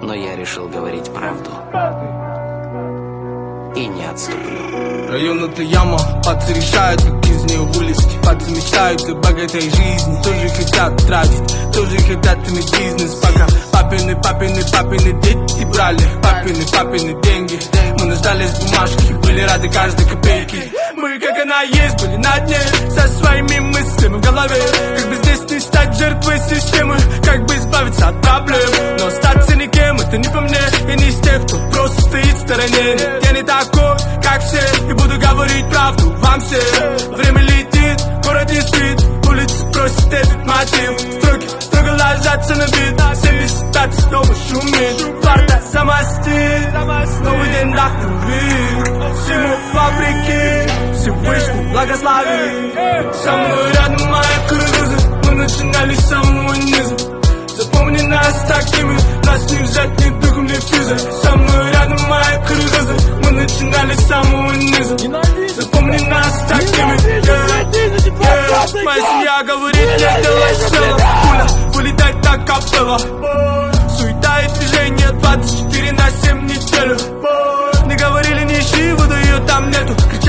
Но я решил говорить правду и не отступлю. Район это яма, пацы решают, как из нее вылезти. Пацы мечтают о богатой жизни, тоже хотят тратить, тоже хотят иметь бизнес. Пока папины дети брали папины деньги. Мы нуждались в бумажке, были рады каждой копейке. Мы, как она есть, были на дне, со своими мыслями в голове. Как бы здесь не стать жертвой системы, как бы избавиться от проблем. Но остаться никем, это не по мне. Я не из тех, кто просто стоит в стороне. Нет, я не такой, как все, и буду говорить правду вам всем. Время летит, город не спит, улицы просят этот мотив. Строки строго ложатся на бит, 75 снова шумит. Фарта замостит, новый день вдохновит. Всему вопреки, Всевышний благослови. Со мной рядом мои кыргызы, мы начинали с самого низа. Запомни нас такими, нас не взять ни духом, ни физой. Со мной рядом мои кыргызы, мы начинали с самого низа. Запомни нас такими, моя семья говорит, не делай смело. Пуля вылетает так капелла.